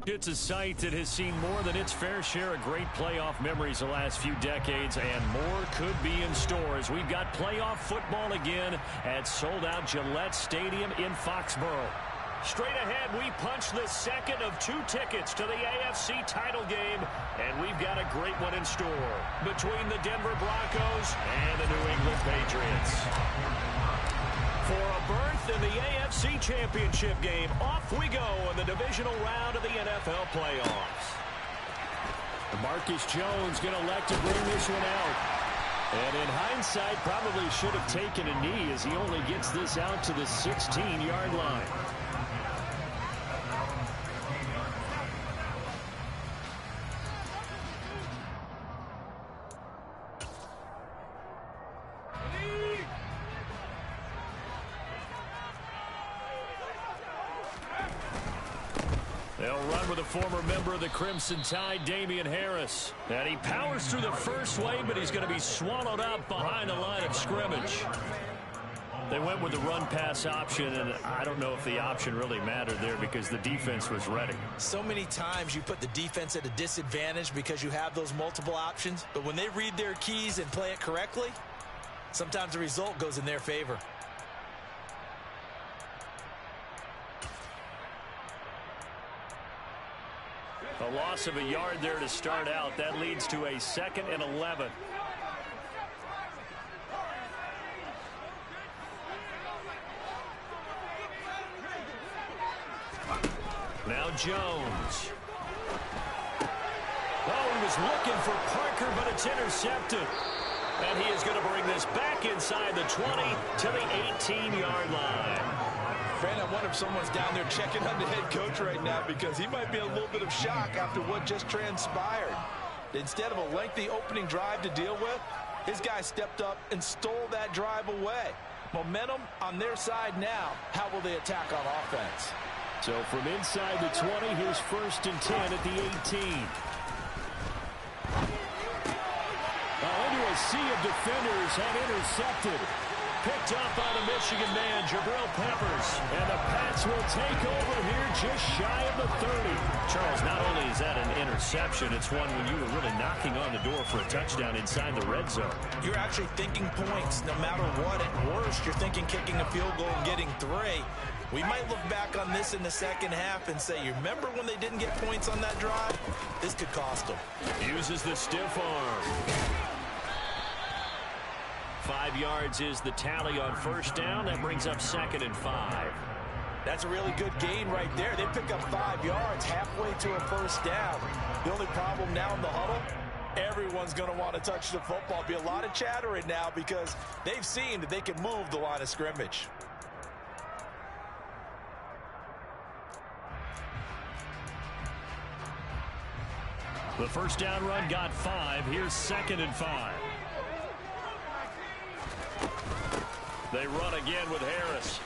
It's a site that has seen more than its fair share of great playoff memories the last few decades, and more could be in store as we've got playoff football again at sold-out Gillette Stadium in Foxborough. Straight ahead, we punch the second of 2 tickets to the AFC title game, and we've got a great one in store between the Denver Broncos and the New England Patriots. For a berth in the AFC Championship game, off we go in the divisional round of the NFL playoffs. Marcus Jones going to elect to bring this one out. And in hindsight, probably should have taken a knee as he only gets this out to the 16-yard line. They'll run with a former member of the Crimson Tide, Damian Harris. And he powers through the first wave, but he's going to be swallowed up behind the line of scrimmage. They went with the run-pass option, and I don't know if the option really mattered there because the defense was ready. So many times you put the defense at a disadvantage because you have those multiple options, but when they read their keys and play it correctly, sometimes the result goes in their favor. A loss of a yard there to start out. That leads to a 2nd and 11. Now Jones. Oh, he was looking for Parker, but it's intercepted. And he is going to bring this back inside the 20 to the 18-yard line. Fran, I wonder if someone's down there checking on the head coach right now because he might be in a little bit of shock after what just transpired. Instead of a lengthy opening drive to deal with, his guy stepped up and stole that drive away. Momentum on their side now. How will they attack on offense? So from inside the 20, here's 1st and 10 at the 18. Into a sea of defenders and intercepted. Picked up by the Michigan man, Jabril Peppers. And the Pats will take over here just shy of the 30. Charles, not only is that an interception, it's one when you were really knocking on the door for a touchdown inside the red zone. You're actually thinking points no matter what. At worst, you're thinking kicking a field goal and getting 3. We might look back on this in the second half and say, you remember when they didn't get points on that drive? This could cost them. Uses the stiff arm. 5 yards is the tally on 1st down. That brings up 2nd and 5. That's a really good gain right there. They pick up 5 yards halfway to a 1st down. The only problem now in the huddle, everyone's going to want to touch the football. Be a lot of chatter right now because they've seen that they can move the line of scrimmage. The 1st down run got 5. Here's 2nd and 5. They run again with Harris.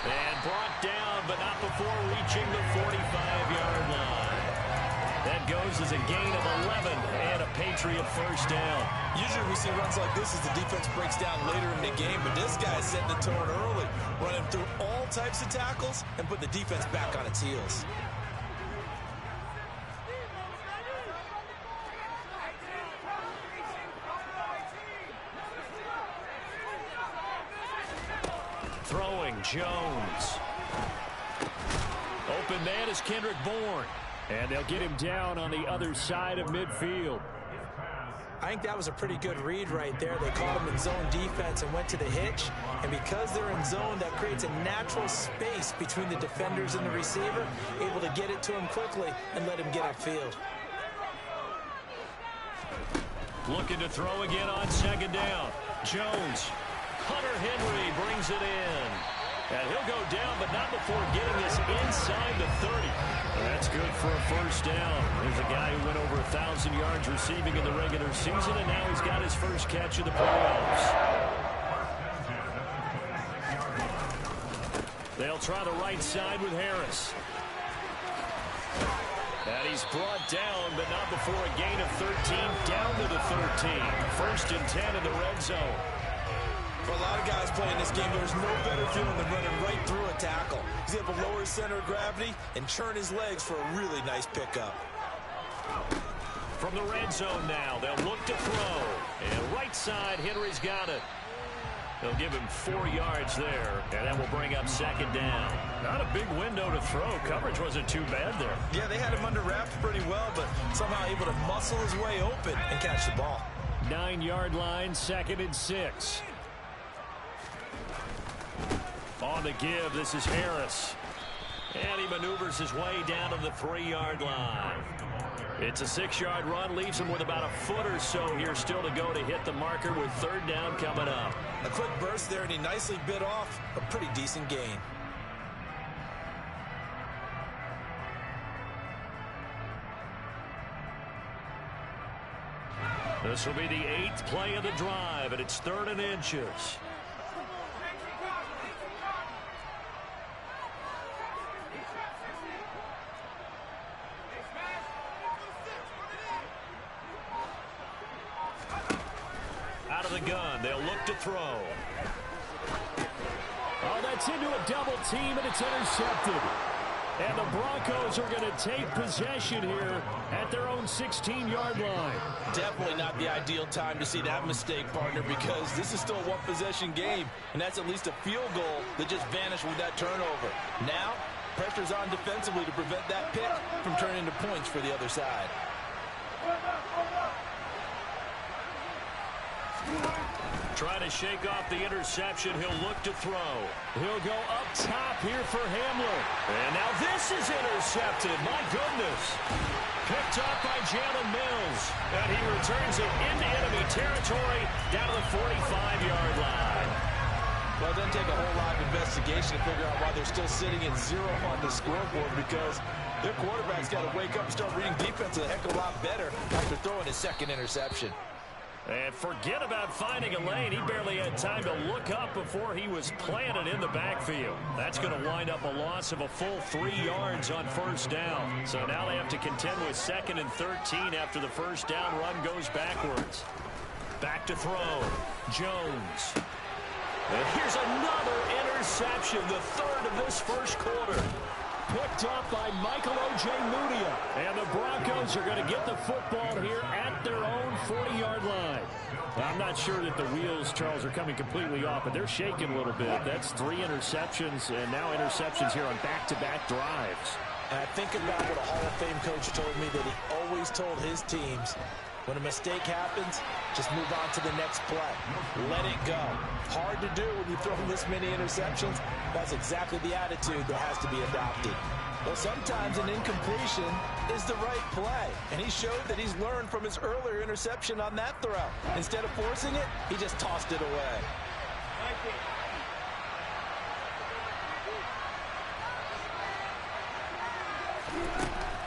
And brought down, but not before reaching the 45-yard line. That goes as a gain of 11 and a Patriot 1st down. Usually we see runs like this as the defense breaks down later in the game, but this guy's setting the tone early, running through all types of tackles and put the defense back on its heels. Throwing Jones. Open man is Kendrick Bourne. And they'll get him down on the other side of midfield. I think that was a pretty good read right there. They caught him in zone defense and went to the hitch. And because they're in zone, that creates a natural space between the defenders and the receiver, able to get it to him quickly and let him get upfield. Looking to throw again on 2nd down. Jones. Hunter Henry brings it in. And he'll go down, but not before getting this inside the 30. That's good for a 1st down. There's a guy who went over 1,000 yards receiving in the regular season, and now he's got his first catch of the playoffs. They'll try the right side with Harris. And he's brought down, but not before a gain of 13, down to the 13. 1st and 10 in the red zone. For a lot of guys playing this game, there's no better feeling than running right through a tackle. He's able to lower his center of gravity and churn his legs for a really nice pickup. From the red zone now, they'll look to throw. And right side, Henry's got it. They'll give him 4 yards there, and that will bring up second down. Not a big window to throw. Coverage wasn't too bad there. Yeah, they had him under wraps pretty well, but somehow able to muscle his way open and catch the ball. 9-yard line, 2nd and 6. On the give, this is Harris. And he maneuvers his way down to the 3-yard line. It's a 6-yard run, leaves him with about a foot or so here still to go to hit the marker with 3rd down coming up. A quick burst there, and he nicely bit off a pretty decent gain. This will be the 8th play of the drive, and it's 3rd and inches. Out of the gun, they'll look to throw. Oh, that's into a double team, and it's intercepted. And the Broncos are going to take possession here at their own 16-yard line. Definitely not the ideal time to see that mistake, partner, because this is still a one-possession game, and that's at least a field goal that just vanished with that turnover. Now, pressure's on defensively to prevent that pick from turning into points for the other side. Trying to shake off the interception. He'll look to throw. He'll go up top here for Hamler. And now this is intercepted. My goodness. Picked up by Jalen Mills. And he returns it into enemy territory down to the 45-yard line. Well, it doesn't take a whole lot of investigation to figure out why they're still sitting at 0 on the scoreboard, because their quarterback's got to wake up and start reading defense a heck of a lot better after throwing his 2nd interception. And forget about finding a lane. He barely had time to look up before he was planted in the backfield. That's going to wind up a loss of a full 3 yards on 1st down. So now they have to contend with 2nd and 13 after the 1st down run goes backwards. Back to throw. Jones. And here's another interception, the 3rd of this 1st quarter. Picked up by Michael O.J. Mudia. And the Broncos are going to get the football here at their own 40-yard line. I'm not sure that the wheels, Charles, are coming completely off, but they're shaking a little bit. That's 3 interceptions, and now interceptions here on back-to-back drives. And I think about what a Hall of Fame coach told me, that he always told his teams, when a mistake happens, just move on to the next play. Let it go. Hard to do when you throw this many interceptions. That's exactly the attitude that has to be adopted. Well, sometimes an incompletion is the right play. And he showed that he's learned from his earlier interception on that throw. Instead of forcing it, he just tossed it away.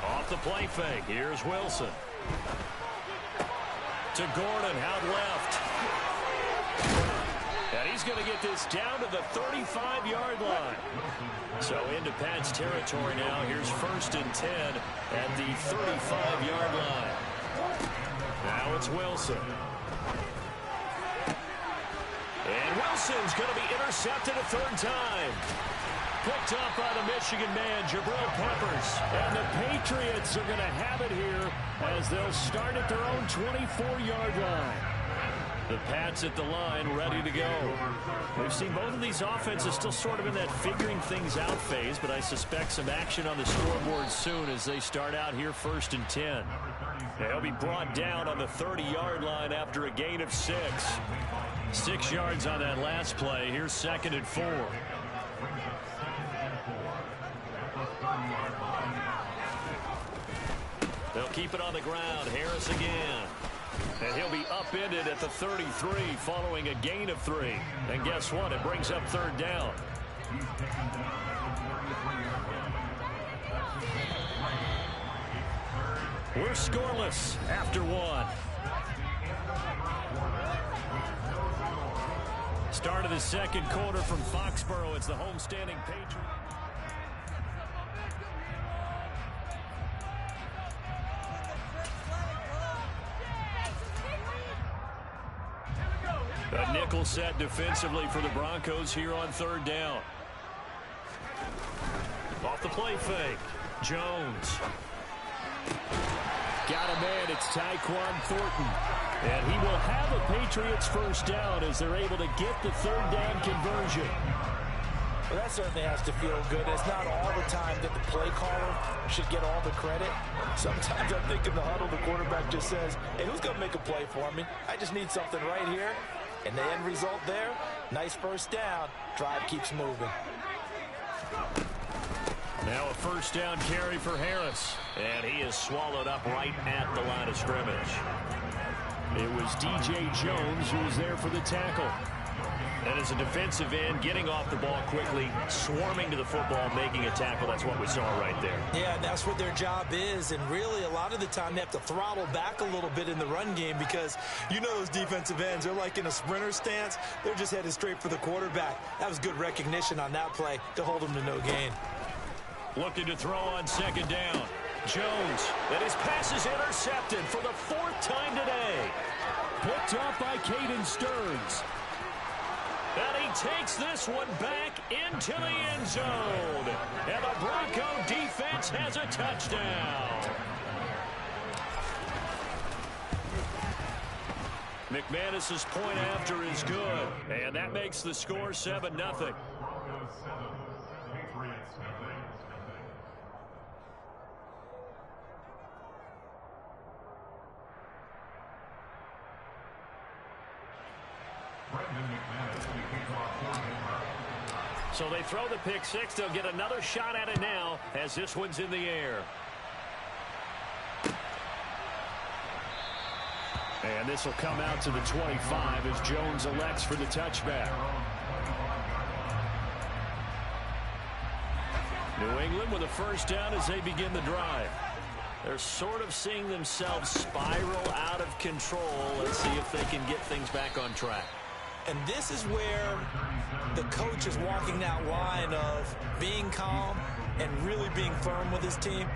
Off the play fake. Here's Wilson. To Gordon, out left. And he's going to get this down to the 35-yard line. So into Pat's territory now. Here's 1st and 10 at the 35-yard line. Now it's Wilson. And Wilson's going to be intercepted a 3rd time. Picked up by the Michigan man, Jabril Peppers. And the Patriots are going to have it here as they'll start at their own 24-yard line. The Pats at the line, ready to go. We've seen both of these offenses still sort of in that figuring things out phase, but I suspect some action on the scoreboard soon as they start out here 1st and 10. They'll be brought down on the 30-yard line after a gain of 6. 6 yards on that last play. Here's 2nd and 4. They'll keep it on the ground. Harris again. And he'll be upended at the 33 following a gain of 3. And guess what? It brings up 3rd down. We're scoreless after 1. Start of the 2nd quarter from Foxborough. It's the homestanding Patriots. A nickel set defensively for the Broncos here on third down. Off the play fake. Jones. Got a man. It's Tyquan Thornton. And he will have a Patriots first down as they're able to get the third down conversion. Well, that certainly has to feel good. It's not all the time that the play caller should get all the credit. Sometimes I think in the huddle, the quarterback just says, hey, who's going to make a play for me? I just need something right here. And the end result there, nice first down. Drive keeps moving. Now a first down carry for Harris. And he is swallowed up right at the line of scrimmage. It was D.J. Jones who was there for the tackle. And as a defensive end, getting off the ball quickly, swarming to the football, making a tackle. That's what we saw right there. Yeah, and that's what their job is. And really, a lot of the time, they have to throttle back a little bit in the run game because you know those defensive ends, they're like in a sprinter stance. They're just headed straight for the quarterback. That was good recognition on that play to hold them to no gain. Looking to throw on second down. Jones, and his pass is intercepted for the fourth time today. Picked off by Caden Stearns. And he takes this one back into the end zone. And the Bronco defense has a touchdown. McManus's point after is good. And that makes the score 7-0. So they throw the pick six. They'll get another shot at it now as this one's in the air. And this will come out to the 25 as Jones elects for the touchback. New England with a first down as they begin the drive. They're sort of seeing themselves spiral out of control. Let's see if they can get things back on track. And this is where the coach is walking that line of being calm and really being firm with his team.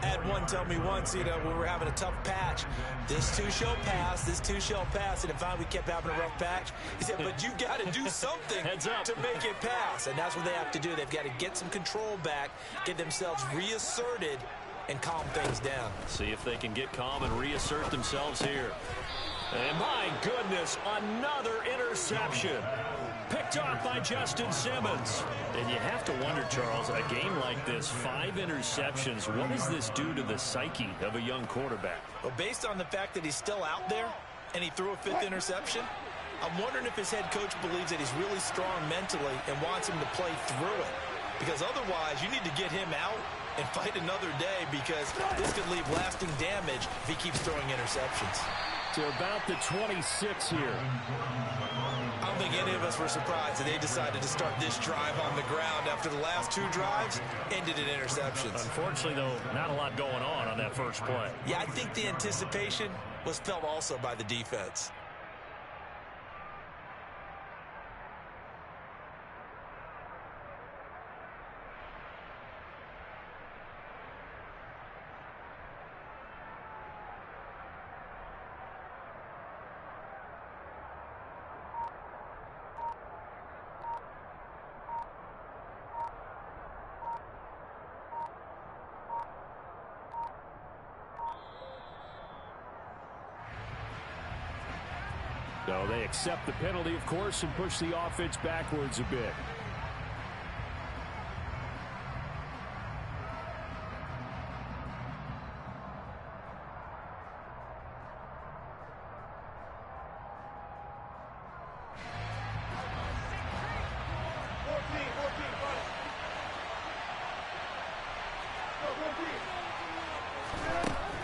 I had one tell me once, you know, we were having a tough patch. This too shall pass, this too shall pass. And finally we kept having a rough patch. He said, but you got to do something to make it pass. And that's what they have to do. They've got to get some control back, get themselves reasserted, and calm things down. See if they can get calm and reassert themselves here. And my goodness, another interception. Picked off by Justin Simmons. And you have to wonder, Charles, a game like this, 5 interceptions, what does this do to the psyche of a young quarterback? Well, based on the fact that he's still out there and he threw a 5th interception, I'm wondering if his head coach believes that he's really strong mentally and wants him to play through it. Because otherwise, you need to get him out and fight another day because this could leave lasting damage if he keeps throwing interceptions. To about the 26 here. I don't think any of us were surprised that they decided to start this drive on the ground after the last 2 drives ended in interceptions. Unfortunately, though, not a lot going on that first play. Yeah, I think the anticipation was felt also by the defense. So they accept the penalty, of course, and push the offense backwards a bit.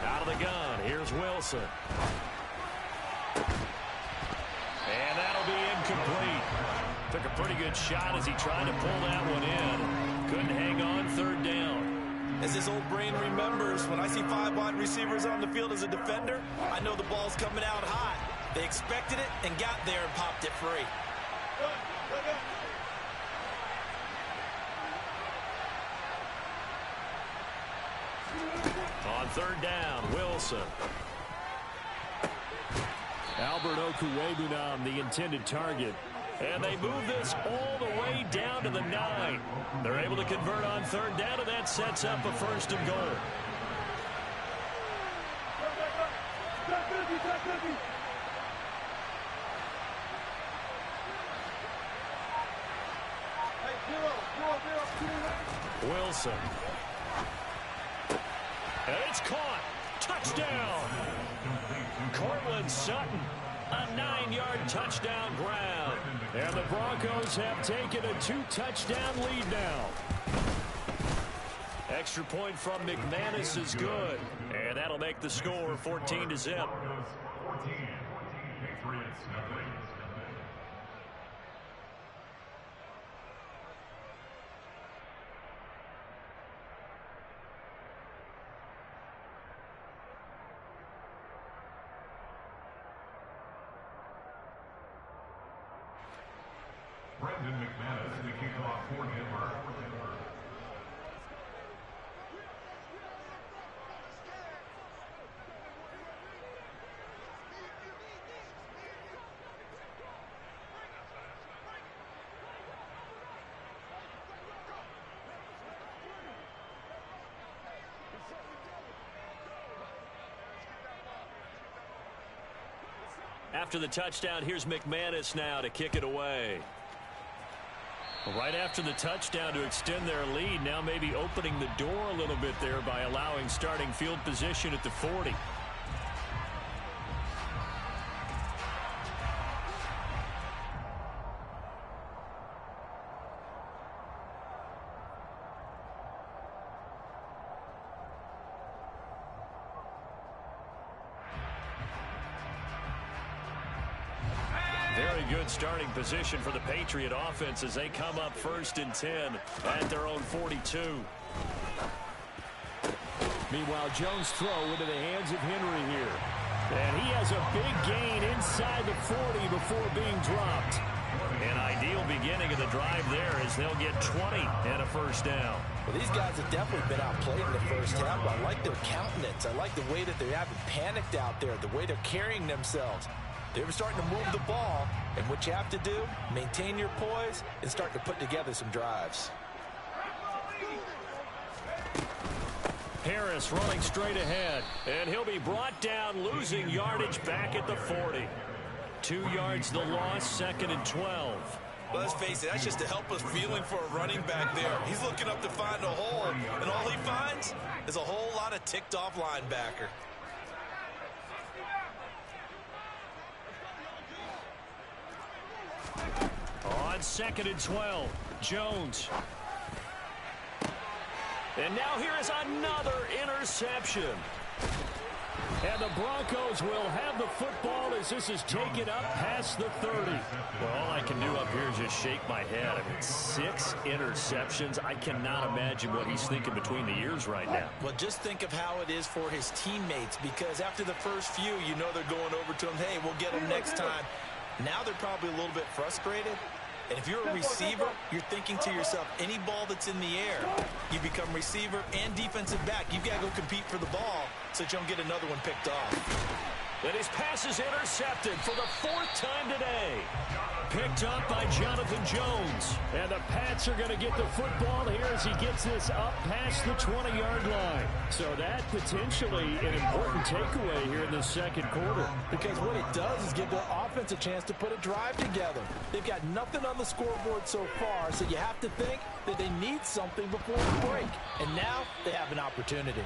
Out of the gun, here's Wilson. And that'll be incomplete. Took a pretty good shot as he tried to pull that one in. Couldn't hang on, third down. As his old brain remembers, when I see 5 wide receivers on the field as a defender, I know the ball's coming out hot. They expected it and got there and popped it free. On third down, Wilson. Now Robert Okuwebunam, the intended target. And they move this all the way down to the 9. They're able to convert on third down, and that sets up a first and goal. Wilson. And it's caught. Touchdown. Cortland Sutton. A 9-yard touchdown grab. And the Broncos have taken a 2-touchdown lead now. Extra point from McManus is good. And that'll make the score 14-0. Brendan McManus, the kickoff for Denver. After the touchdown, here's McManus now to kick it away. Right after the touchdown to extend their lead, now maybe opening the door a little bit there by allowing starting field position at the 40. Very good starting position for the Patriot offense as they come up 1st and 10 at their own 42. Meanwhile, Jones' throw into the hands of Henry here. And he has a big gain inside the 40 before being dropped. An ideal beginning of the drive there as they'll get 20 and a first down. Well, these guys have definitely been outplayed in the first half, but I like their countenance. I like the way that they haven't panicked out there, the way they're carrying themselves. They're starting to move the ball, and what you have to do, maintain your poise and start to put together some drives. Harris running straight ahead, and he'll be brought down, losing yardage back at the 40. 2 yards the loss, 2nd and 12. Well, let's face it, that's just a helpless feeling for a running back there. He's looking up to find a hole, and all he finds is a whole lot of ticked-off linebacker. On 2nd and 12, Jones. And now here is another interception. And the Broncos will have the football as this is taken up past the 30. Well, all I can do up here is just shake my head. I mean, 6 interceptions. I cannot imagine what he's thinking between the ears right now. Well, just think of how it is for his teammates, because after the first few, you know they're going over to him, hey, we'll get him next time. Now they're probably a little bit frustrated. And if you're a receiver, you're thinking to yourself, any ball that's in the air, you become receiver and defensive back. You've got to go compete for the ball so that you don't get another one picked off. And his pass is intercepted for the 4th time today. Picked up by Jonathan Jones. And the Pats are going to get the football here as he gets this up past the 20-yard line. So that potentially an important takeaway here in the 2nd quarter. Because what it does is give the offense a chance to put a drive together. They've got nothing on the scoreboard so far, so you have to think that they need something before the break. And now they have an opportunity.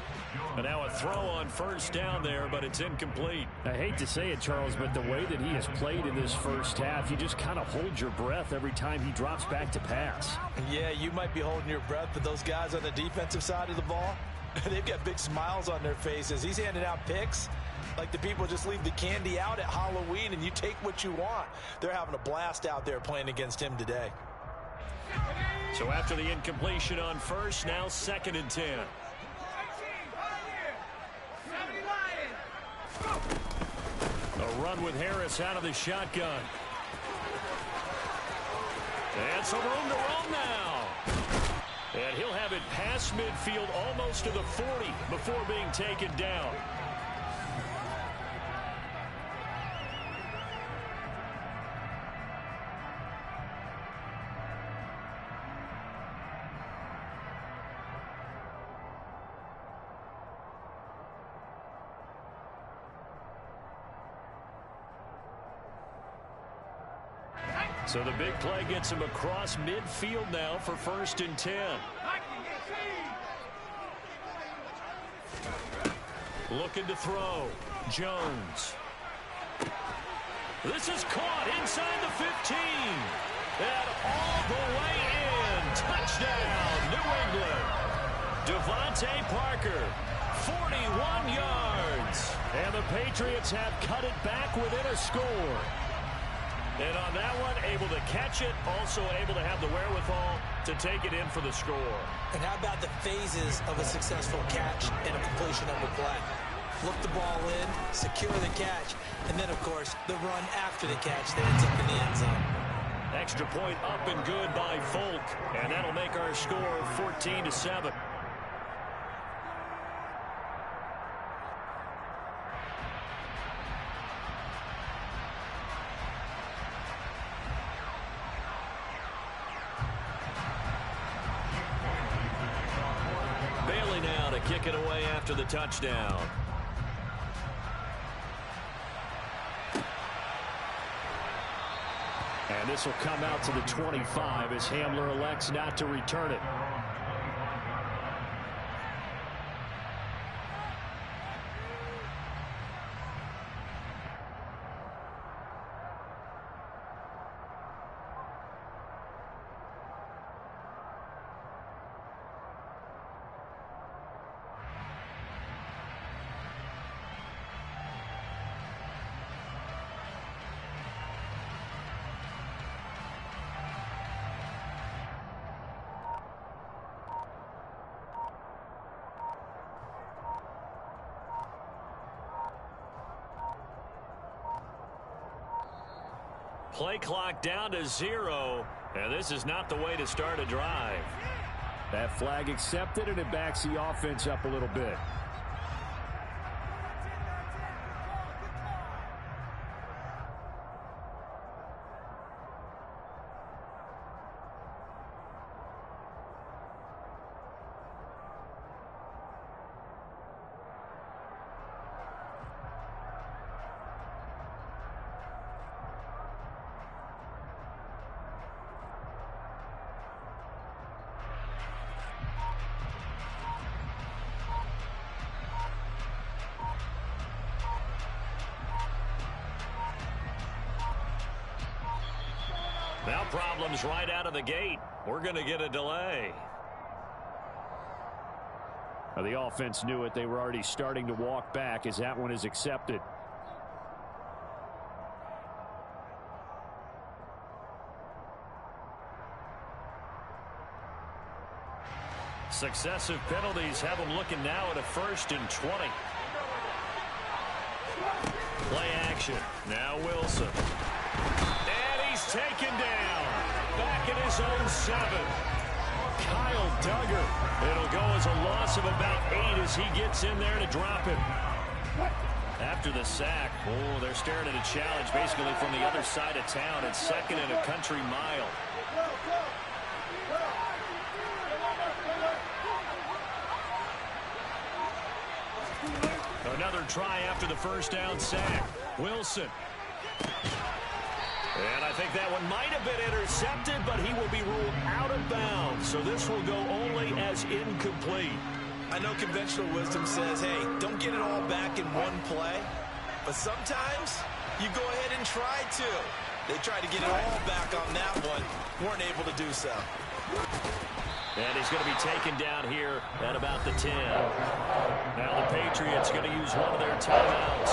And now a throw on 1st down there, but it's incomplete. I hate to say it, Charles, but the way that he has played in this first half, you just kind of hold your breath every time he drops back to pass. Yeah, you might be holding your breath, but those guys on the defensive side of the ball, they've got big smiles on their faces. He's handing out picks like the people just leave the candy out at Halloween and you take what you want. They're having a blast out there playing against him today. So after the incompletion on 1st, now 2nd and 10. A run with Harris out of the shotgun. And some room to run now. And he'll have it past midfield almost to the 40 before being taken down. So the big play gets him across midfield now for 1st and 10. Looking to throw. Jones. This is caught inside the 15. And all the way in. Touchdown, New England. Devontae Parker, 41 yards. And the Patriots have cut it back within a score. And on that one, able to catch it, also able to have the wherewithal to take it in for the score. And how about the phases of a successful catch and a completion of a play? Look the ball in, secure the catch, and then, of course, the run after the catch that ends up in the end zone. Extra point up and good by Folk, and that'll make our score 14-7. Bailey now to kick it away after the touchdown. And this will come out to the 25 as Hamler elects not to return it. Play clock down to 0, and this is not the way to start a drive. That flag accepted, and it backs the offense up a little bit. Now problems right out of the gate. We're going to get a delay. The offense knew it. They were already starting to walk back as that one is accepted. Successive penalties have them looking now at a 1st and 20. Play action. Now Wilson. And he's taken down. Back at his own 7. Kyle Duggar. It'll go as a loss of about 8 as he gets in there to drop him. After the sack, oh, they're staring at a challenge basically from the other side of town. It's 2nd and a country mile. Another try after the first down sack. Wilson. And I think that one might have been intercepted, but he will be ruled out of bounds. So this will go only as incomplete. I know conventional wisdom says, hey, don't get it all back in one play. But sometimes you go ahead and try to. They tried to get it all back on that one. Weren't able to do so. And he's going to be taken down here at about the 10. Now the Patriots going to use one of their timeouts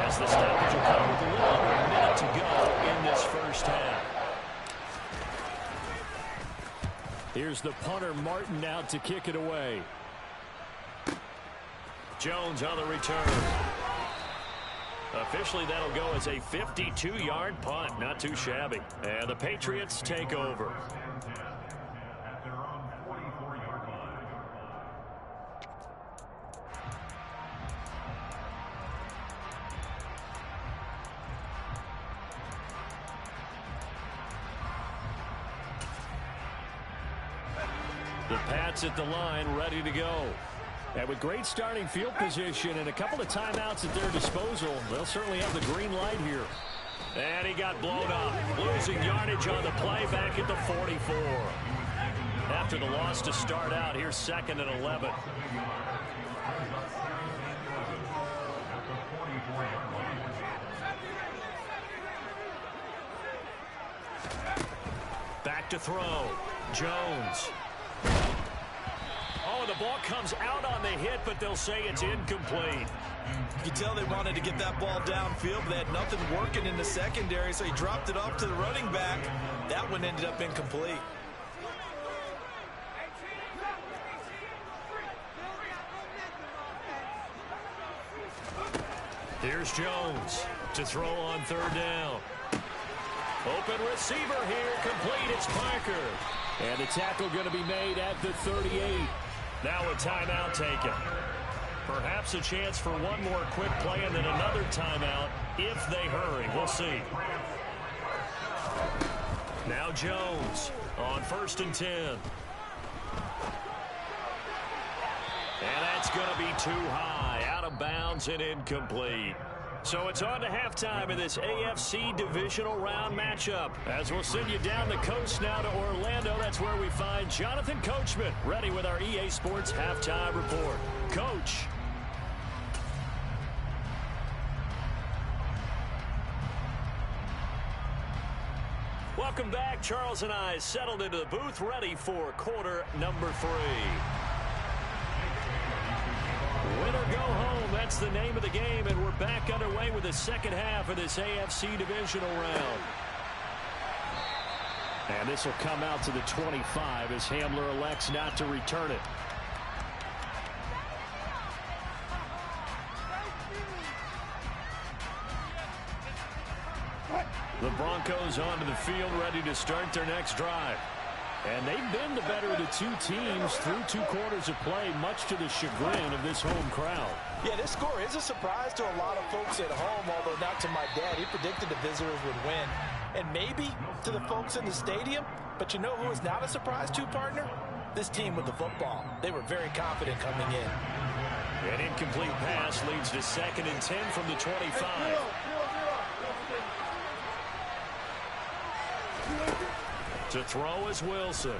as the stoppage will come with a little over a minute to go in this first half. Here's the punter, Martin, out to kick it away. Jones on the return. Officially, that'll go as a 52-yard punt. Not too shabby. And the Patriots take over. The Pats at the line, ready to go. And with great starting field position and a couple of timeouts at their disposal, they'll certainly have the green light here. And he got blown up, losing yardage on the play back at the 44. After the loss to start out, here's 2nd and 11. Back to throw. Jones. Oh, the ball comes out on the hit, but they'll say it's incomplete. You can tell they wanted to get that ball downfield, but they had nothing working in the secondary, so he dropped it off to the running back. That one ended up incomplete. Here's Jones to throw on 3rd down. Open receiver here, complete, it's Parker. And the tackle going to be made at the 38. Now a timeout taken. Perhaps a chance for one more quick play and then another timeout if they hurry. We'll see. Now Jones on 1st and 10. And that's going to be too high, out of bounds and incomplete. So it's on to halftime in this AFC divisional round matchup. As we'll send you down the coast now to Orlando, that's where we find Jonathan Coachman ready with our EA Sports halftime report. Coach. Welcome back. Charles and I settled into the booth ready for quarter number 3. Win or go home, that's the name of the game, and we're back underway with the second half of this AFC divisional round. And this will come out to the 25 as Hamler elects not to return it. The Broncos onto the field ready to start their next drive. And they've been the better of the two teams through 2 quarters of play, much to the chagrin of this home crowd. Yeah, this score is a surprise to a lot of folks at home, although not to my dad. He predicted the visitors would win. And maybe to the folks in the stadium. But you know who is not a surprise to, partner? This team with the football. They were very confident coming in. An incomplete pass leads to 2nd and 10 from the 25. To throw is Wilson.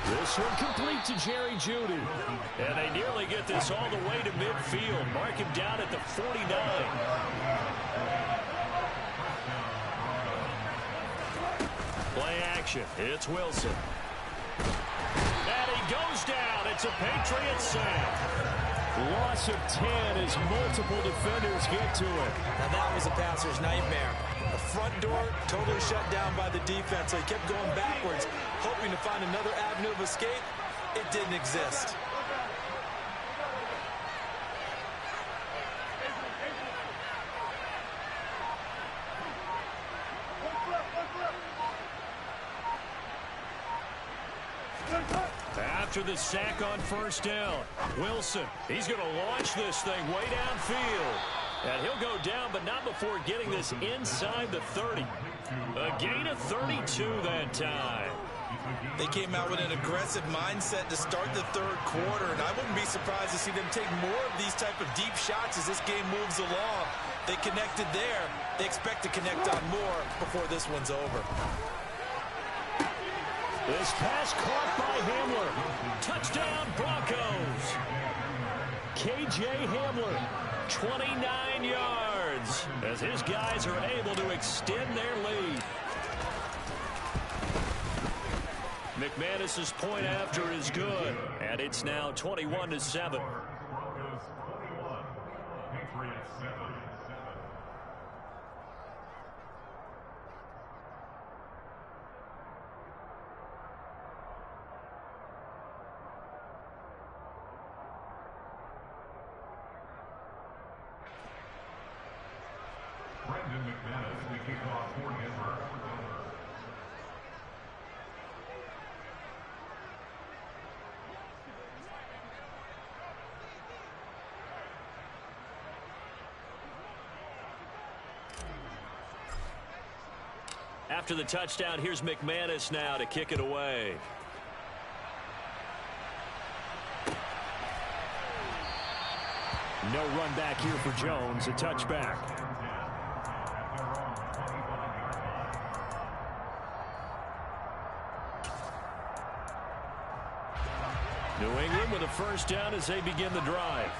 This one complete to Jerry Jeudy. And they nearly get this all the way to midfield. Mark him down at the 49. Play action. It's Wilson. And he goes down. It's a Patriot sack. Loss of 10 as multiple defenders get to it. Now that was a passer's nightmare. The front door totally shut down by the defense, so he kept going backwards, hoping to find another avenue of escape. It didn't exist. After the sack on 1st down, Wilson, he's going to launch this thing way downfield. And he'll go down, but not before getting this inside the 30. A gain of 32 that time. They came out with an aggressive mindset to start the 3rd quarter, and I wouldn't be surprised to see them take more of these type of deep shots as this game moves along. They connected there. They expect to connect on more before this one's over. This pass caught by Hamler. Touchdown, Broncos. K.J. Hamler, 29 yards, as his guys are able to extend their lead. McManus's point after is good, and it's now 21-7. Broncos 21, Patriots 7. McManus to kick off for Denver. After the touchdown, here's McManus now to kick it away. No run back here for Jones. A touchback. New England with a first down as they begin the drive.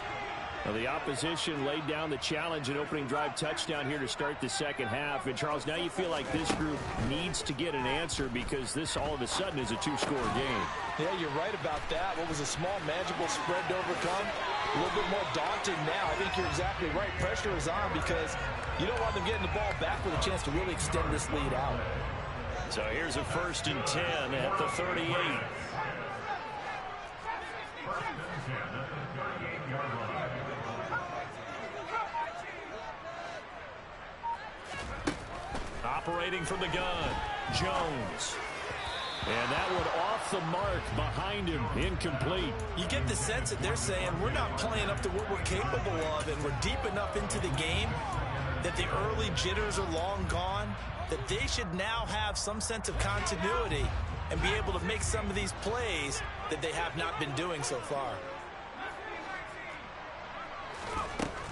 Now the opposition laid down the challenge and opening drive touchdown here to start the second half. And, Charles, now you feel like this group needs to get an answer because this all of a sudden is a two-score game. Yeah, you're right about that. What was a small, manageable spread to overcome, a little bit more daunting now. I think you're exactly right. Pressure is on because you don't want them getting the ball back with a chance to really extend this lead out. So here's a 1st and 10 at the 38. Operating from the gun, Jones. And that one off the mark behind him, incomplete. You get the sense that they're saying we're not playing up to what we're capable of, and we're deep enough into the game that the early jitters are long gone, that they should now have some sense of continuity and be able to make some of these plays that they have not been doing so far.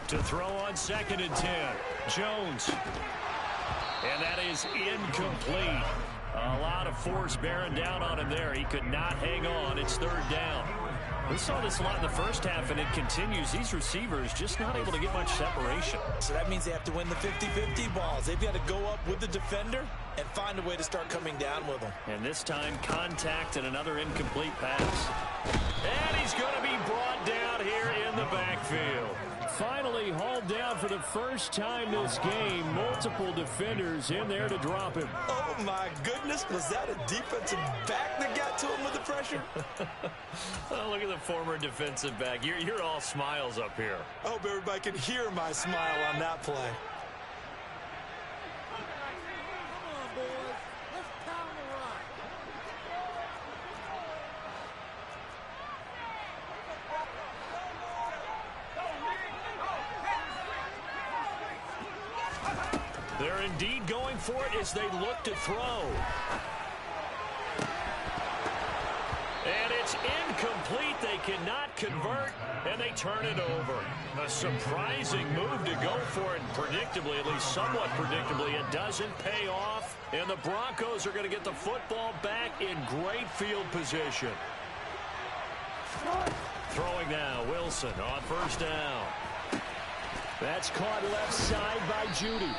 To throw on 2nd and 10, Jones. And that is incomplete. A lot of force bearing down on him there. He could not hang on. It's 3rd down. We saw this a lot in the first half, and it continues. These receivers just not able to get much separation. So that means they have to win the 50-50 balls. They've got to go up with the defender and find a way to start coming down with them. And this time, contact and another incomplete pass. And he's going to be brought down here in the backfield. Finally hauled down for the first time this game. Multiple defenders in there to drop him. Oh, my goodness. Was that a defensive back that got to him with the pressure? Oh, look at the former defensive back. You're all smiles up here. I hope everybody can hear my smile on that play. They're indeed going for it as they look to throw. And it's incomplete. They cannot convert, and they turn it over. A surprising move to go for it. Predictably, at least somewhat predictably, it doesn't pay off. And the Broncos are going to get the football back in great field position. Throwing now, Wilson on 1st down. That's caught left side by Judy.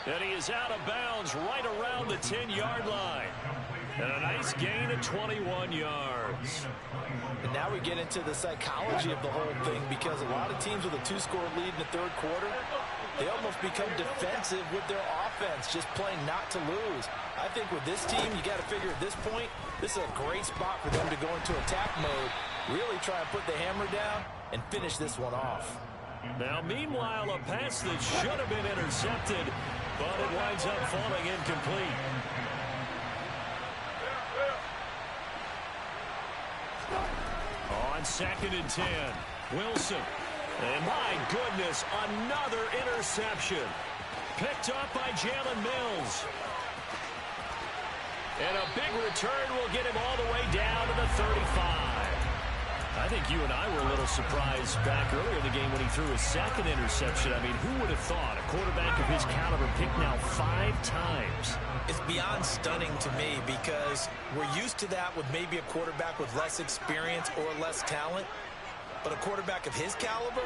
And he is out of bounds right around the 10-yard line. And a nice gain of 21 yards. And now we get into the psychology of the whole thing, because a lot of teams with a 2-score lead in the 3rd quarter, they almost become defensive with their offense, just playing not to lose. I think with this team, you got to figure at this point, this is a great spot for them to go into attack mode, really try and put the hammer down and finish this one off. Now, meanwhile, a pass that should have been intercepted, but it winds up falling incomplete. On 2nd and 10, Wilson. And my goodness, another interception. Picked up by Jalen Mills. And a big return will get him all the way down to the 35. I think you and I were a little surprised back earlier in the game when he threw his 2nd interception. I mean, who would have thought a quarterback of his caliber picked now 5 times? It's beyond stunning to me, because we're used to that with maybe a quarterback with less experience or less talent. But a quarterback of his caliber,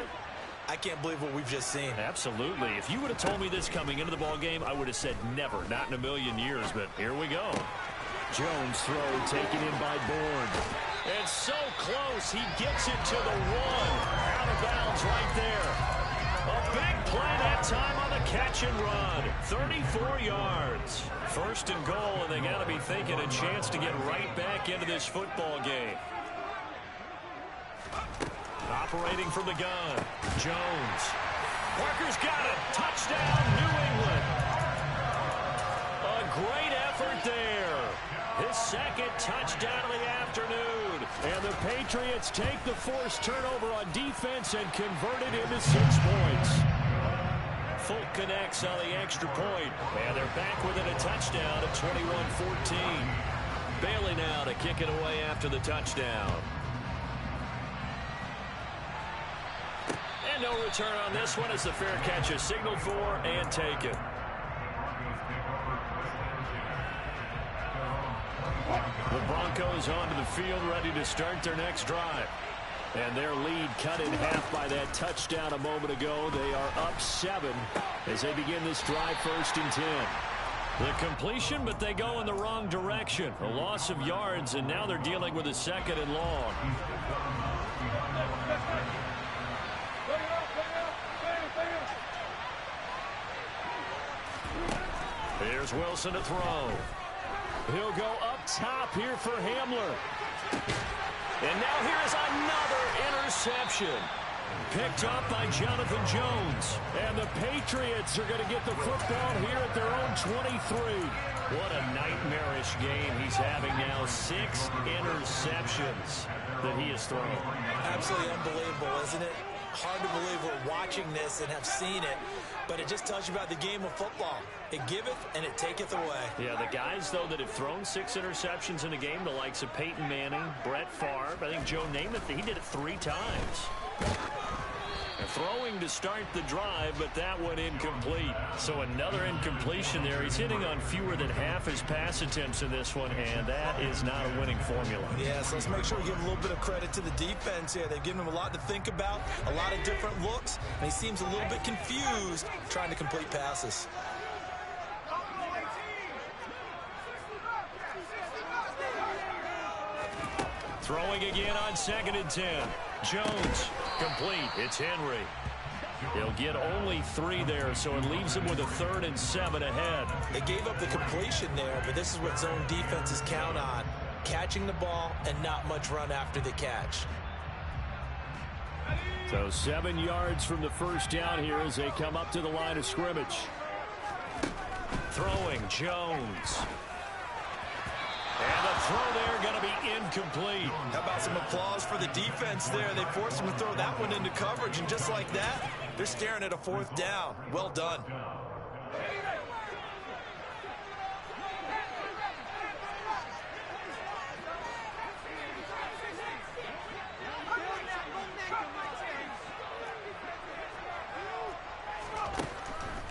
I can't believe what we've just seen. Absolutely. If you would have told me this coming into the ball game, I would have said never, not in a million years. But here we go. Jones throw taken in by Bourne. And so close, he gets it to the 1. Out of bounds right there. A big play that time on the catch and run. 34 yards. 1st and goal, and they got to be thinking a chance to get right back into this football game. Operating from the gun, Jones. Parker's got it. Touchdown, New England. A great effort there. His 2nd touchdown of the afternoon. And the Patriots take the forced turnover on defense and convert it into 6 points. Folk connects on the extra point. And they're back within a touchdown at 21-14. Bailey now to kick it away after the touchdown. And no No return on this one as the fair catch is signaled for and taken. The Broncos onto the field ready to start their next drive. And their lead cut in half by that touchdown a moment ago. They are up 7 as they begin this drive 1st and 10. The completion, but they go in the wrong direction. A loss of yards, and now they're dealing with a 2nd and long. Here's Wilson to throw. He'll go up top here for Hamler. And now here's another interception. Picked up by Jonathan Jones. And the Patriots are going to get the football here at their own 23. What a nightmarish game he's having now. 6 interceptions that he has thrown. Absolutely unbelievable, isn't it? Hard to believe we're watching this and have seen it, but it just tells you about the game of football. It giveth and it taketh away. Yeah, the guys, though, that have thrown 6 interceptions in a game, the likes of Peyton Manning, Brett Favre, I think Joe Namath, he did it 3 times. Throwing to start the drive, but that one incomplete. So another incompletion there. He's hitting on fewer than half his pass attempts in this one, and that is not a winning formula. Yeah, so let's make sure we give a little bit of credit to the defense here. They've given him a lot to think about, a lot of different looks, and he seems a little bit confused trying to complete passes. Throwing again on 2nd and 10. Jones, complete. It's Henry. He'll get only 3 there, so it leaves him with a 3rd and 7 ahead. They gave up the completion there, but this is what zone defenses count on. Catching the ball and not much run after the catch. So 7 yards from the first down here as they come up to the line of scrimmage. Throwing, Jones. And the throw there going to be incomplete. How about some applause for the defense there? They forced him to throw that one into coverage, and just like that, they're staring at a 4th down. Well done.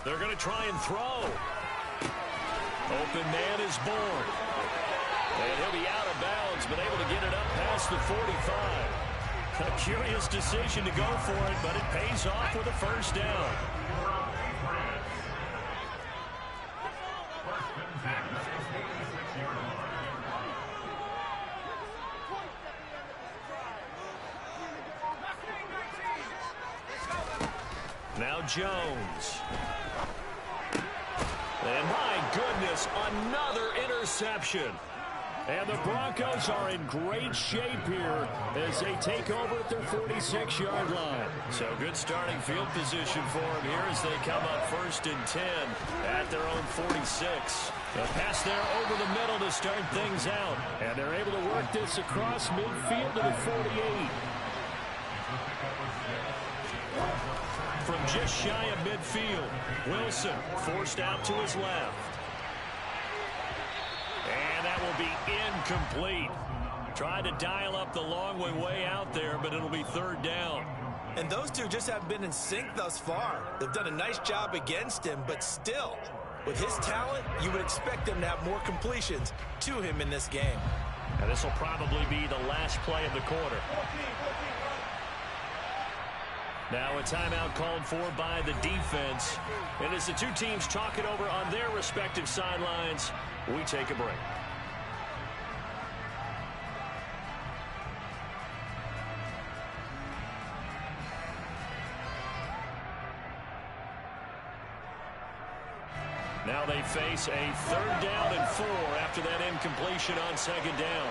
They're going to try and throw. Open man is born. And he'll be out of bounds, but able to get it up past the 45. A curious decision to go for it, but it pays off with a 1st down. Now Jones. And my goodness, another interception. And the Broncos are in great shape here as they take over at their 46-yard line. So good starting field position for them here as they come up 1st and 10 at their own 46. A pass there over the middle to start things out. And they're able to work this across midfield to the 48. From just shy of midfield, Wilson forced out to his left. And that will be incomplete. Tried to dial up the long way out there, but it'll be 3rd down. And those two just haven't been in sync thus far. They've done a nice job against him, but still, with his talent, you would expect them to have more completions to him in this game. And this will probably be the last play of the quarter. Now a timeout called for by the defense. And as the two teams talk it over on their respective sidelines, we take a break. Now they face a 3rd down and 4 after that incompletion on 2nd down.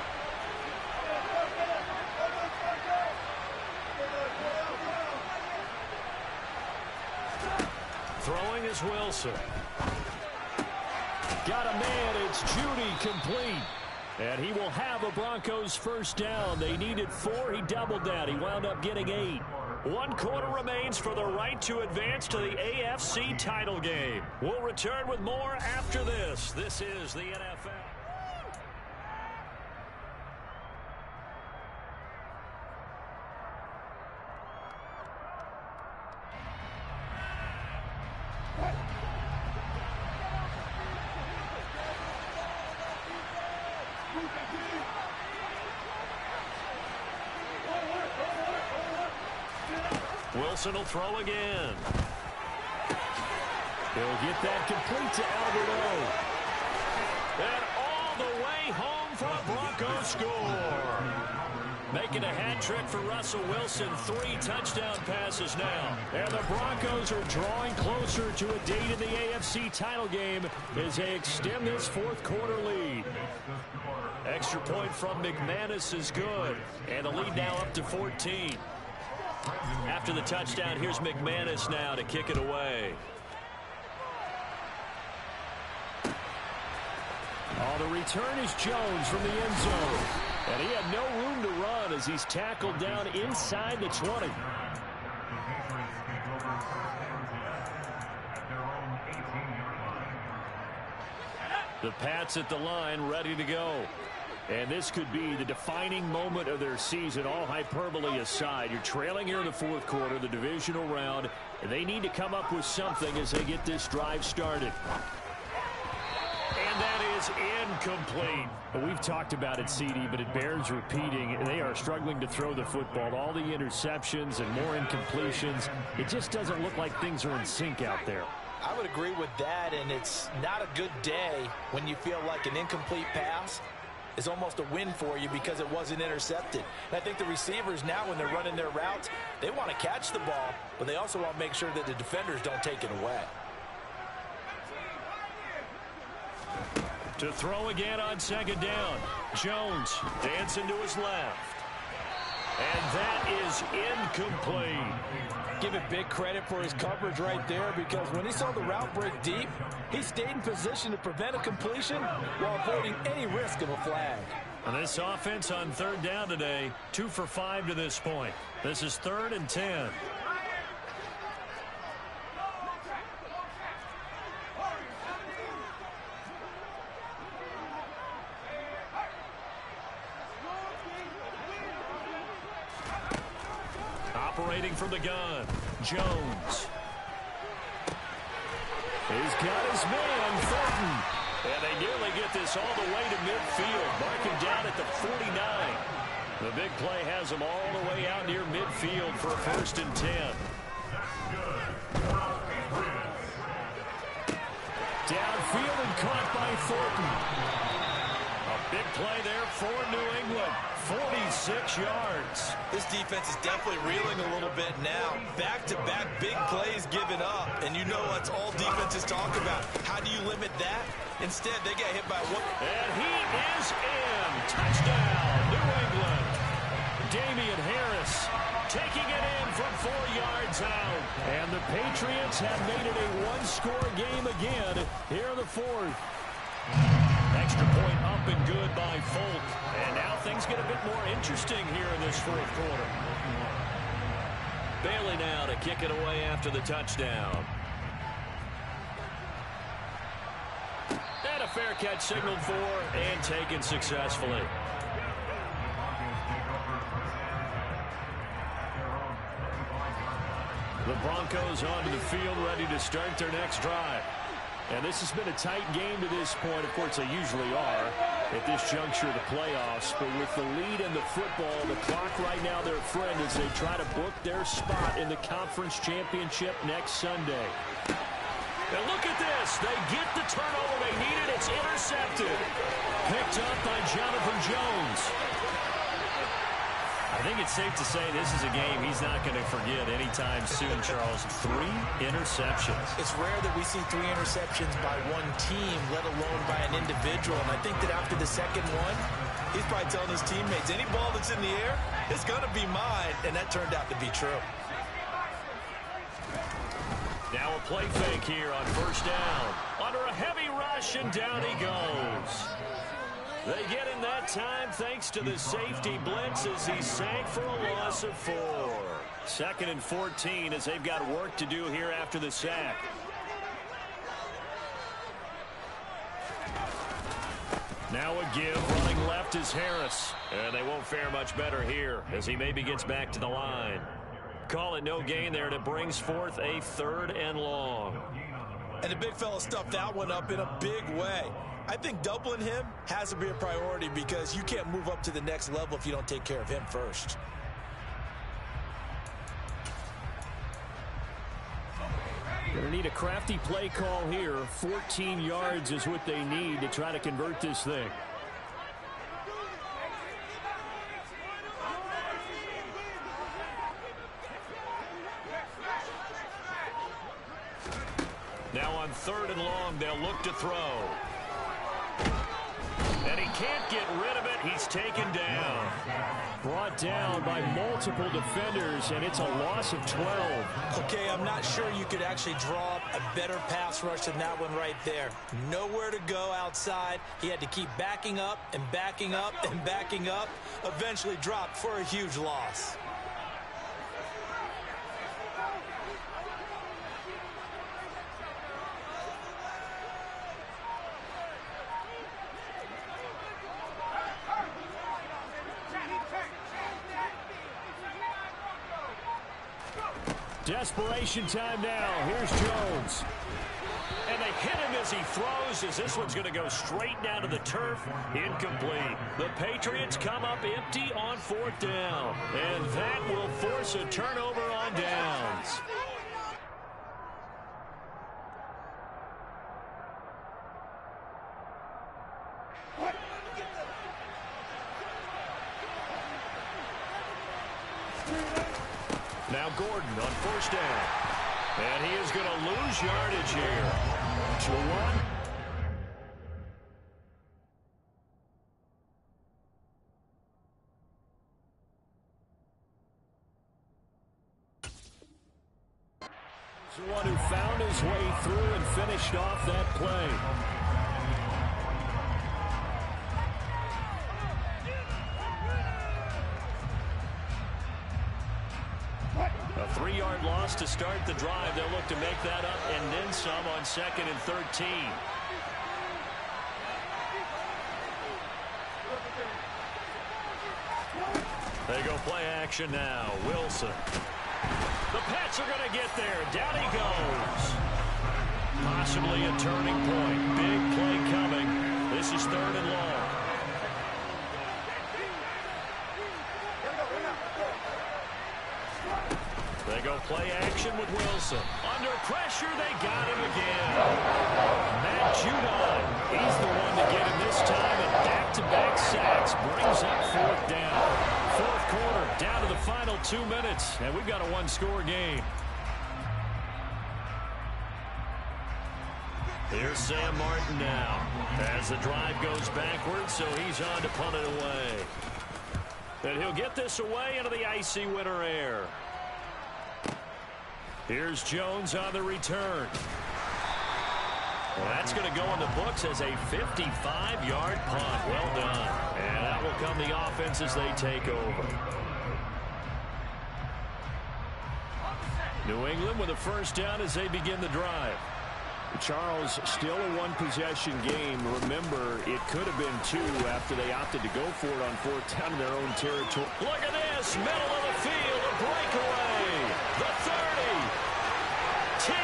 Throwing is Wilson. Got a man. It's Judy complete. And he will have a Broncos 1st down. They needed 4. He doubled that. He wound up getting 8. 1 quarter remains for the right to advance to the AFC title game. We'll return with more after this. This is the NFL. Wilson will throw again. He'll get that complete to Alberto. And all the way home for a Broncos score. Making a hat trick for Russell Wilson. 3 touchdown passes now. And the Broncos are drawing closer to a date in the AFC title game as they extend this fourth quarter lead. Extra point from McManus is good. And the lead now up to 14. After the touchdown, here's McManus now to kick it away. Oh, the return is Jones from the end zone. And he had no room to run as he's tackled down inside the 20. The Pats at the line ready to go. And this could be the defining moment of their season, all hyperbole aside. You're trailing here in the fourth quarter, the divisional round, and they need to come up with something as they get this drive started. And that is incomplete. We've talked about it, CD, but it bears repeating. They are struggling to throw the football. All the interceptions and more incompletions. It just doesn't look like things are in sync out there. I would agree with that, and it's not a good day when you feel like an incomplete pass is almost a win for you because it wasn't intercepted. And I think the receivers now, when they're running their routes, they want to catch the ball, but they also want to make sure that the defenders don't take it away. To throw again on second down. Jones dancing to his left. And that is incomplete. Give it big credit for his coverage right there, because when he saw the route break deep, he stayed in position to prevent a completion while avoiding any risk of a flag. And this offense on third down today, 2 for 5 to this point. This is 3rd and 10. Operating from the gun, Jones. He's got his man, Thornton. And they nearly get this all the way to midfield. Mark him down at the 49. The big play has him all the way out near midfield for a 1st and 10. Downfield and caught by Thornton. A big play there for New England. 46 yards. This defense is definitely reeling a little bit now. Back-to-back big plays given up. And you know that's all defenses talk about. How do you limit that? Instead, they get hit by one. And he is in. Touchdown, New England. Damian Harris taking it in from 4 yards out. And the Patriots have made it a one-score game again here in the fourth. Extra point up and good by Folk. And now things get a bit more interesting here in this fourth quarter. Bailey now to kick it away after the touchdown. And a fair catch signaled for and taken successfully. The Broncos onto the field ready to start their next drive. And this has been a tight game to this point. Of course, they usually are at this juncture of the playoffs. But with the lead in the football, the clock right now their friend as they try to book their spot in the conference championship next Sunday. And look at this. They get the turnover they needed. It's intercepted. Picked up by Jonathan Jones. I think it's safe to say this is a game he's not going to forget anytime soon, Charles. 3 interceptions. It's rare that we see 3 interceptions by one team, let alone by an individual. And I think that after the second one, he's probably telling his teammates, any ball that's in the air, it's going to be mine. And that turned out to be true. Now a play fake here on first down. Under a heavy rush, and down he goes. They get him that time thanks to the safety blitz as he sank for a loss of 4. 2nd and 14 as they've got work to do here after the sack. Now a give, running left is Harris. And they won't fare much better here as he maybe gets back to the line. Call it no gain there, and it brings forth a 3rd and long. And the big fella stuffed that one up in a big way. I think doubling him has to be a priority because you can't move up to the next level if you don't take care of him first. Gonna need a crafty play call here. 14 yards is what they need to try to convert this thing. Now on 3rd and long, they'll look to throw. And he can't get rid of it. He's taken down. Brought down by multiple defenders, and it's a loss of 12. Okay, I'm not sure you could actually draw up a better pass rush than that one right there. Nowhere to go outside. He had to keep backing up and backing up and backing up. Eventually dropped for a huge loss. Desperation time now. Here's Jones. And they hit him as he throws, as this one's going to go straight down to the turf. Incomplete. The Patriots come up empty on 4th down. And that will force a turnover on downs. Now Gordon on 1st down. And he is going to lose yardage here. 2-1. The one who found his way through and finished off that play. A 3-yard loss to start the drive. They'll look to make that up and then some on 2nd and 13. They go play action now. Wilson. The Pats are going to get there. Down he goes. Possibly a turning point. Big play coming. This is 3rd and long. They go play action with Wilson. Under pressure, they got him again. Matt Judon, he's the one to get him this time, and back-to-back sacks brings up 4th down. 4th quarter, down to the final 2 minutes, and we've got a 1-score game. Here's Sam Martin now, as the drive goes backwards, so he's on to punt it away. And he'll get this away into the icy winter air. Here's Jones on the return. Well, that's going to go in the books as a 55-yard punt. Well done. And that will come the offense as they take over. New England with a 1st down as they begin the drive. Charles, still a 1-possession game. Remember, it could have been 2 after they opted to go for it on 4th down in their own territory. Look at this, middle of the field, a breakaway. The 30, 10,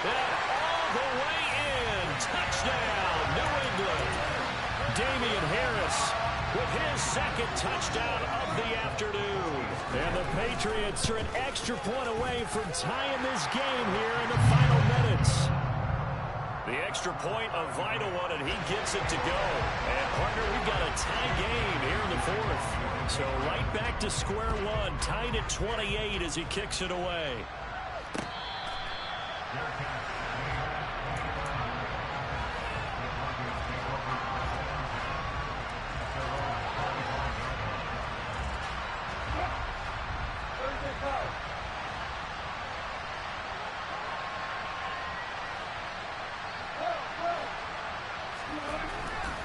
and all the way in. Touchdown, New England. Damian Harris with his 2nd touchdown of the afternoon. And the Patriots are an extra point away from tying this game here in the final minutes. The extra point, a vital one, and he gets it to go. And, partner, we've got a tie game here in the 4th. So right back to square one, tied at 28 as he kicks it away.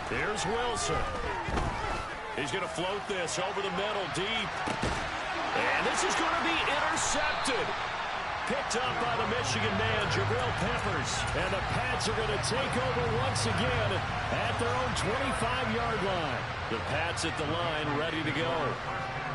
Here's Wilson. He's going to float this over the middle deep. And this is going to be intercepted. Picked up by the Michigan man, Jabril Peppers. And the Pats are going to take over once again at their own 25-yard line. The Pats at the line ready to go.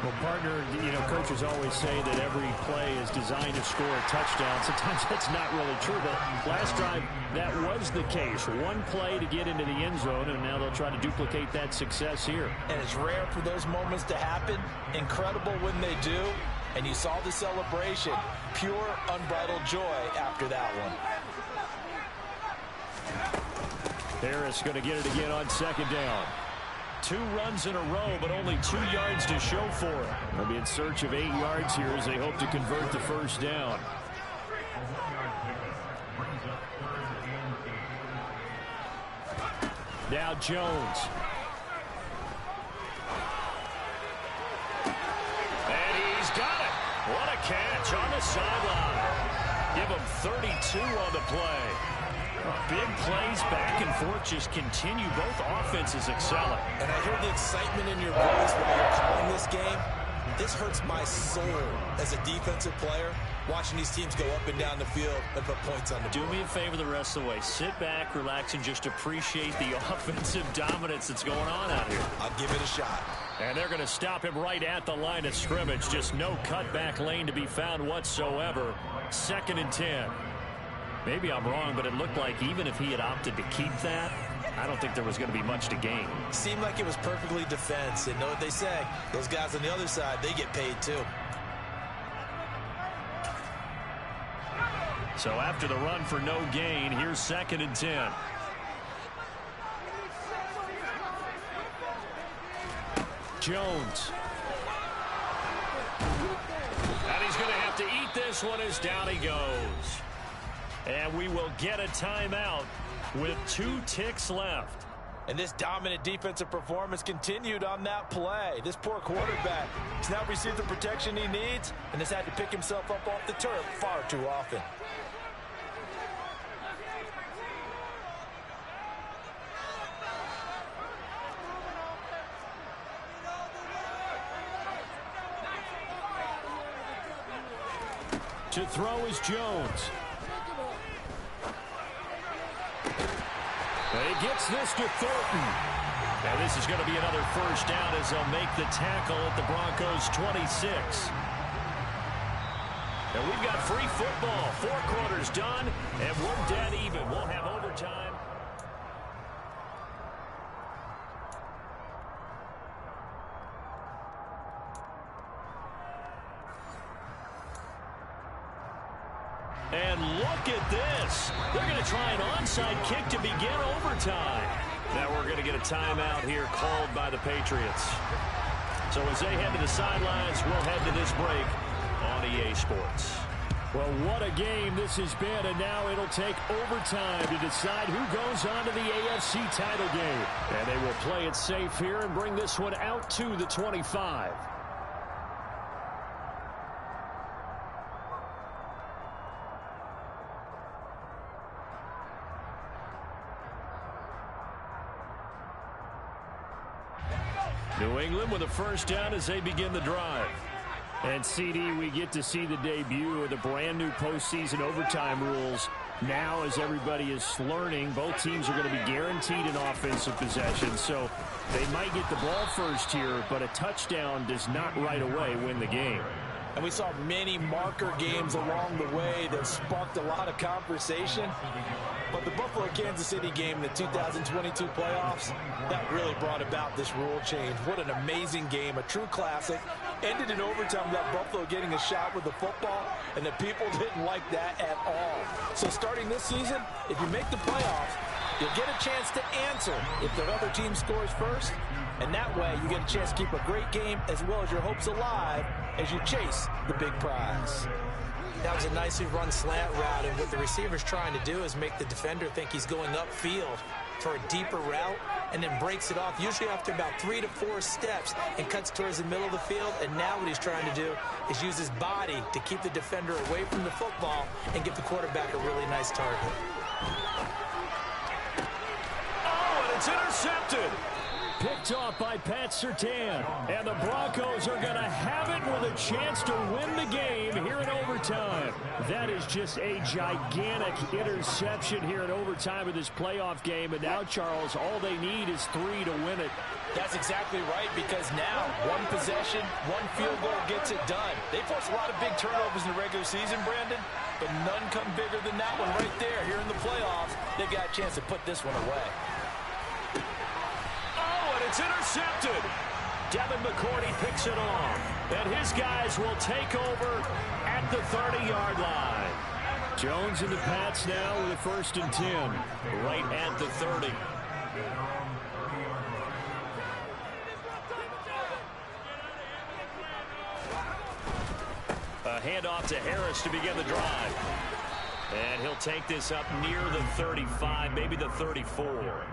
Well, partner, you know, coaches always say that every play is designed to score a touchdown. Sometimes that's not really true, but last drive, that was the case. One play to get into the end zone, and now they'll try to duplicate that success here. And it's rare for those moments to happen. Incredible when they do. And you saw the celebration. Pure, unbridled joy after that one. Harris going to get it again on second down. 2 runs in a row, but only 2 yards to show for it. They'll be in search of 8 yards here as they hope to convert the first down. Now Jones. And he's got it. What a catch on the sideline. Give him 32 on the play. Big plays back and forth just continue. Both offenses excelling. And I hear the excitement in your voice while you're calling this game. This hurts my soul as a defensive player, watching these teams go up and down the field and put points on the board. Do me a favor the rest of the way. Sit back, relax, and just appreciate the offensive dominance that's going on out here. I'll give it a shot. And they're going to stop him right at the line of scrimmage. Just no cutback lane to be found whatsoever. 2nd and 10. Maybe I'm wrong, but it looked like even if he had opted to keep that, I don't think there was going to be much to gain. Seemed like it was perfectly defense. And know what they say? Those guys on the other side, they get paid too. So after the run for no gain, here's 2nd and 10. Jones. And he's going to have to eat this one as down he goes. And we will get a timeout with 2 ticks left. And this dominant defensive performance continued on that play. This poor quarterback has now received the protection he needs and has had to pick himself up off the turf far too often. To throw is Jones. He gets this to Thornton. And this is going to be another first down as they'll make the tackle at the Broncos 26. And we've got free football. 4 quarters done, and we're dead even. We'll have overtime. And look at this. They're going to try an onside kick to begin overtime. Now we're going to get a timeout here called by the Patriots. So as they head to the sidelines, we'll head to this break on EA Sports. Well, what a game this has been, and now it'll take overtime to decide who goes on to the AFC title game. And they will play it safe here and bring this one out to the 25. New England with a first down as they begin the drive. And CD, we get to see the debut of the brand new postseason overtime rules. Now, as everybody is learning, both teams are going to be guaranteed an offensive possession. So they might get the ball first here, but a touchdown does not right away win the game. And we saw many marker games along the way that sparked a lot of conversation. But the Buffalo-Kansas City game in the 2022 playoffs, that really brought about this rule change. What an amazing game, a true classic. Ended in overtime without Buffalo getting a shot with the football, and the people didn't like that at all. So starting this season, if you make the playoffs, you'll get a chance to answer if the other team scores first. And that way, you get a chance to keep a great game as well as your hopes alive as you chase the big prize. That was a nicely run slant route, and what the receiver's trying to do is make the defender think he's going upfield for a deeper route and then breaks it off, usually after about 3 to 4 steps, and cuts towards the middle of the field. And now what he's trying to do is use his body to keep the defender away from the football and give the quarterback a really nice target. Oh, and it's intercepted. Picked off by Pat Surtain. And the Broncos are going to have it with a chance to win the game here in overtime. That is just a gigantic interception here in overtime of this playoff game. And now, Charles, all they need is 3 to win it. That's exactly right, because now one possession, one field goal gets it done. They force a lot of big turnovers in the regular season, Brandon, but none come bigger than that one right there. Here in the playoffs, they've got a chance to put this one away. It's intercepted. Devin McCourty picks it off. And his guys will take over at the 30-yard line. Jones and the Pats now with a 1st and 10. Right at the 30. A handoff to Harris to begin the drive. And he'll take this up near the 35, maybe the 34.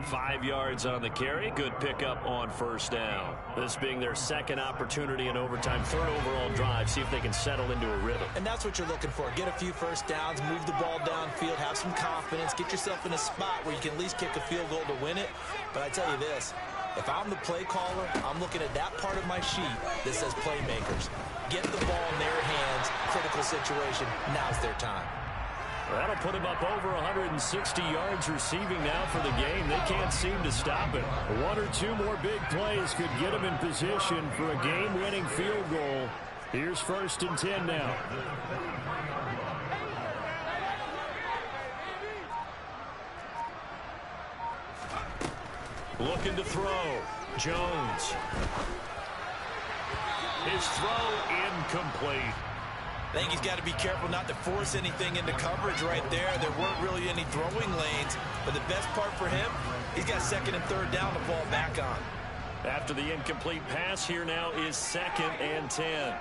5 yards on the carry. Good pickup on 1st down. This being their 2nd opportunity in overtime, 3rd overall drive. See if they can settle into a rhythm. And that's what you're looking for. Get a few first downs, move the ball downfield, have some confidence, get yourself in a spot where you can at least kick a field goal to win it. But I tell you this, if I'm the play caller, I'm looking at that part of my sheet that says playmakers. Get the ball in their hands, critical situation, now's their time. That'll put him up over 160 yards receiving now for the game. They can't seem to stop it. 1 or 2 more big plays could get him in position for a game-winning field goal. Here's 1st and 10 now. Looking to throw. Jones. His throw incomplete. I think he's got to be careful not to force anything into coverage right there. There weren't really any throwing lanes. But the best part for him, he's got 2nd and 3rd down to fall back on. After the incomplete pass, here now is 2nd and 10.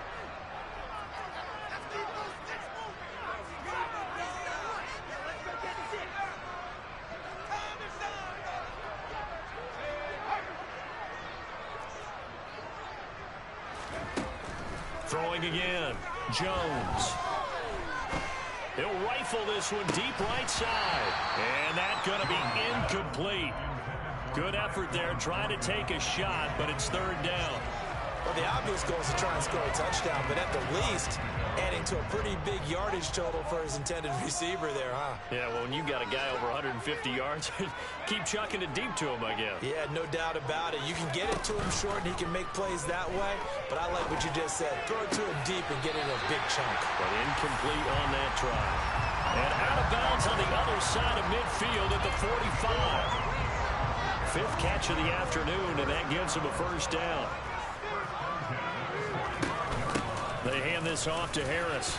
Throwing again. Jones. He'll rifle this one deep right side. And that's going to be incomplete. Good effort there trying to take a shot, but it's 3rd down. Well, the obvious goal is to try and score a touchdown, but at the least, adding to a pretty big yardage total for his intended receiver there, huh? Yeah, well, when you got a guy over 150 yards, keep chucking it deep to him, I guess. Yeah, no doubt about it. You can get it to him short, and he can make plays that way, but I like what you just said. Throw it to him deep and get it in a big chunk. But incomplete on that try. And out of bounds on the other side of midfield at the 45. 5th catch of the afternoon, and that gives him a 1st down. They hand this off to Harris.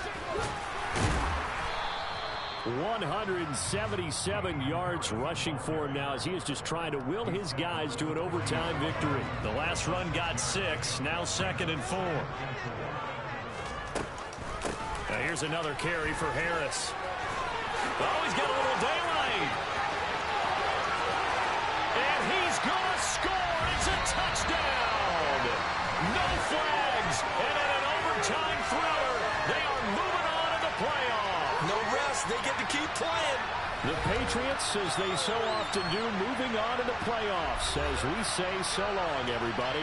177 yards rushing for him now as he is just trying to will his guys to an overtime victory. The last run got 6, now 2nd and 4. Now here's another carry for Harris. Oh, he's got a little daylight. And he's going to score. It's a touchdown. No flags. And in an overtime thriller, they are moving on to the playoffs. No rest. They get to keep playing. The Patriots, as they so often do, moving on to the playoffs as we say so long, everybody.